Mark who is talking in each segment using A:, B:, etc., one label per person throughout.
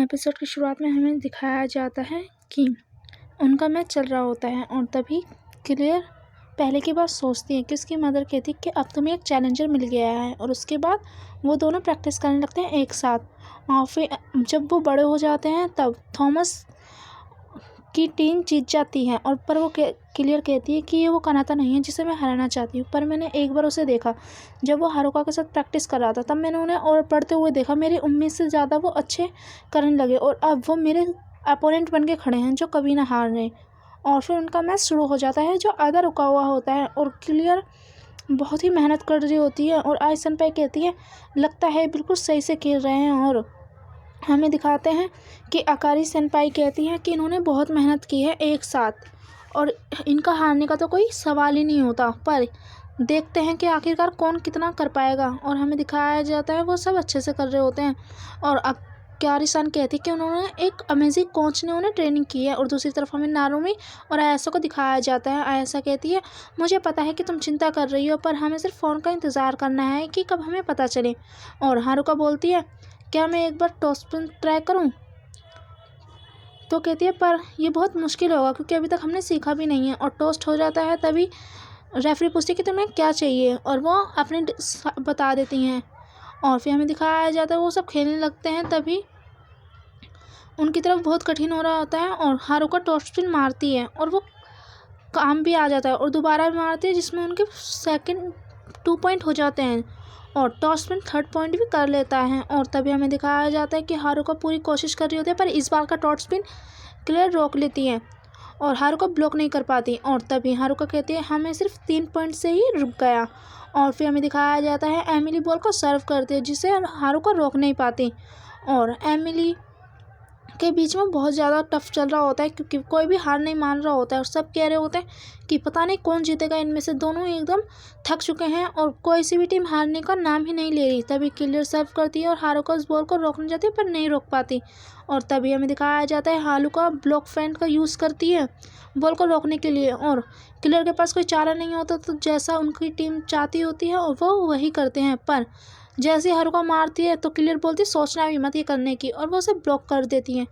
A: Episode की शुरुआत में हमें दिखाया जाता है कि उनका मैच चल रहा होता है और तभी क्लियर पहले की बात सोचती है कि उसकी मदर कहती है कि अब तुम्हें एक चैलेंजर मिल गया है। और उसके बाद वो दोनों प्रैक्टिस करने लगते हैं एक साथ। और फिर जब वो बड़े हो जाते हैं तब थॉमस की टीम जीत जाती है और पर वो क्लियर कहती है कि ये वो कनाता नहीं है जिसे मैं हराना चाहती हूँ। पर मैंने एक बार उसे देखा जब वो हारुका के साथ प्रैक्टिस कर रहा था, तब मैंने उन्हें और पढ़ते हुए देखा। मेरी उम्मीद से ज़्यादा वो अच्छे करने लगे और अब वो मेरे अपोनेंट बन के खड़े हैं जो कभी ना हार रहे। और फिर उनका मैच शुरू हो जाता है जो आधा रुका हुआ होता है और क्लियर बहुत ही मेहनत कर रही होती है और आई सेनपाई कहती है लगता है बिल्कुल सही से खेल रहे हैं। और हमें दिखाते हैं कि अकारी सेनपाई कहती है कि इन्होंने बहुत मेहनत की है एक साथ और इनका हारने का तो कोई सवाल ही नहीं होता। पर देखते हैं कि आखिरकार कौन कितना कर पाएगा। और हमें दिखाया जाता है वो सब अच्छे से कर रहे होते हैं। और अकारी सान कहती है कि उन्होंने एक अमेजिंग कोच ने उन्हें ट्रेनिंग की है। और दूसरी तरफ हमें नारुमी और आयासा को दिखाया जाता है। आयासा कहती है मुझे पता है कि तुम चिंता कर रही हो, पर हमें सिर्फ फ़ोन का इंतज़ार करना है कि कब हमें पता चले। और हारुका बोलती है क्या मैं एक बार टॉस स्पिन ट्राई करूं? तो कहती है पर ये बहुत मुश्किल होगा क्योंकि अभी तक हमने सीखा भी नहीं है। और टोस्ट हो जाता है तभी रेफरी पूछती है कि तुम्हें क्या चाहिए और वो अपने बता देती हैं। और फिर हमें दिखाया जाता है वो सब खेलने लगते हैं। तभी उनकी तरफ बहुत कठिन हो रहा होता है और हारुका टॉस स्पिन मारती है और वो काम भी आ जाता है और दोबारा भी मारती है जिसमें उनके सेकंड 2 पॉइंट हो जाते हैं और टॉस स्पिन 3rd पॉइंट भी कर लेता है। और तभी हमें दिखाया जाता है कि हारुका पूरी कोशिश कर रही होती है, पर इस बार का टॉस स्पिन क्लियर रोक लेती है और हारुका ब्लॉक नहीं कर पाती। और तभी हारुका कहती है हमें सिर्फ 3 पॉइंट से ही रुक गया। और फिर हमें दिखाया जाता है एमिली बॉल को सर्व करती है जिसे हारुका रोक नहीं पाती। और एमिली के बीच में बहुत ज़्यादा टफ चल रहा होता है क्योंकि कोई भी हार नहीं मान रहा होता है और सब कह रहे होते हैं कि पता नहीं कौन जीतेगा। इनमें से दोनों एकदम थक चुके हैं और कोई सी भी टीम हारने का नाम ही नहीं ले रही। तभी क्लियर सर्व करती है और हारुका उस बॉल को रोकने जाती है पर नहीं रोक पाती। और तभी हमें दिखाया जाता है हारुका ब्लॉक फेंट का यूज़ करती है बॉल को रोकने के लिए और क्लियर के पास कोई चारा नहीं होता, तो जैसा उनकी टीम चाहती होती है और वो वही करते हैं। पर जैसे ही हारुका मारती है तो क्लियर बोलती है सोचना भी मत ये करने की और वो उसे ब्लॉक कर देती हैं।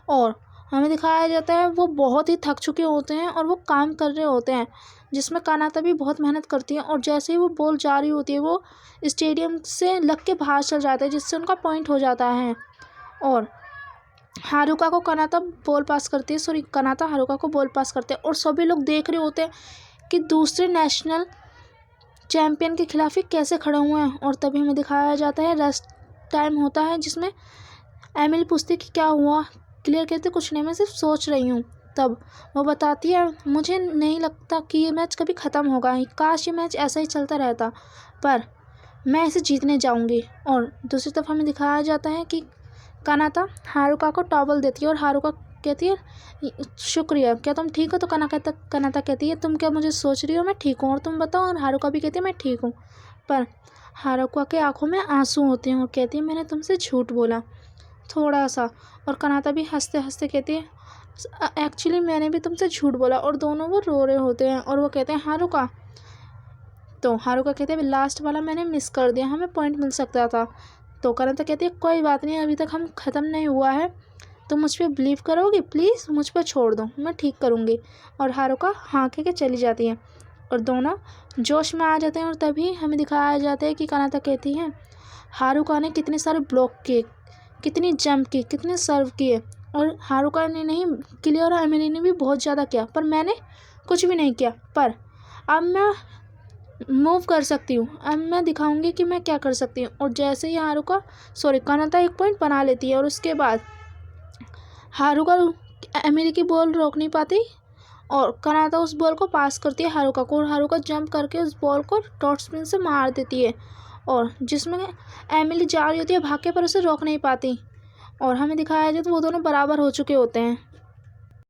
A: और हमें दिखाया जाता है वो बहुत ही थक चुके होते हैं और वो काम कर रहे होते हैं जिसमें कानाता भी बहुत मेहनत करती है। और जैसे ही वो बॉल जा रही होती है वो स्टेडियम से लग के बाहर चल जाता है जिससे उनका पॉइंट हो जाता है। और हारुका को कानाता बॉल पास करती है, सॉरी कानाता हारुका को बॉल पास करते हैं और सभी लोग देख रहे होते हैं कि दूसरे नेशनल चैम्पियन के खिलाफ ही कैसे खड़े हुए हैं। और तभी हमें दिखाया जाता है रेस्ट टाइम होता है जिसमें एमिली पूछती है कि क्या हुआ। क्लियर कहते कुछ नहीं, मैं सिर्फ सोच रही हूँ। तब वो बताती है मुझे नहीं लगता कि ये मैच कभी ख़त्म होगा, काश ये मैच ऐसा ही चलता रहता, पर मैं इसे जीतने जाऊँगी। और दूसरी तरफ हमें दिखाया जाता है कि कानाता हारुका को टॉवल देती है और हारुका कहती है शुक्रिया, क्या तुम ठीक हो? तो कानाता कहती है तुम क्या मुझे सोच रही हो, मैं ठीक हूँ, और तुम बताओ? और हारुका भी कहती है मैं ठीक हूँ। पर हारुका के आंखों में आंसू होते हैं और कहती है मैंने तुमसे झूठ बोला थोड़ा सा। और कानाता भी हंसते हंसते कहती है एक्चुअली मैंने भी तुमसे झूठ बोला। और दोनों वो रो रहे होते हैं और वो कहते हैं हारुका, तो हारुका कहते हैं लास्ट वाला मैंने मिस कर दिया, हमें पॉइंट मिल सकता था। तो कानाता कहती है कोई बात नहीं, अभी तक हम ख़त्म नहीं हुआ है, तो मुझ पर बिलीव करोगी? प्लीज़ मुझ पर छोड़ दो, मैं ठीक करूँगी। और हारुका हाँ कह के चली जाती है और दोनों जोश में आ जाते हैं। और तभी हमें दिखाया जाता है कि कानाता कहती है हारुका ने कितने सारे ब्लॉक किए, कितनी जंप की, कितने सर्व किए, और हारुका ने नहीं, क्लियर और एमिली ने भी बहुत ज़्यादा किया, पर मैंने कुछ भी नहीं किया। पर अब मैं मूव कर सकती हूँ, अब मैं दिखाऊंगी कि मैं क्या कर सकती हूँ। और जैसे ही कानाता 1 पॉइंट बना लेती है और उसके बाद हारुका एमिली की बॉल रोक नहीं पाती और कानाता उस बॉल को पास करती है हारुका को और हारुका जंप करके उस बॉल को टॉप स्पिन से मार देती है और जिसमें एमिली जा रही होती है भाग के, पर उसे रोक नहीं पाती। और हमें दिखाया जाए तो वो दोनों बराबर हो चुके होते हैं।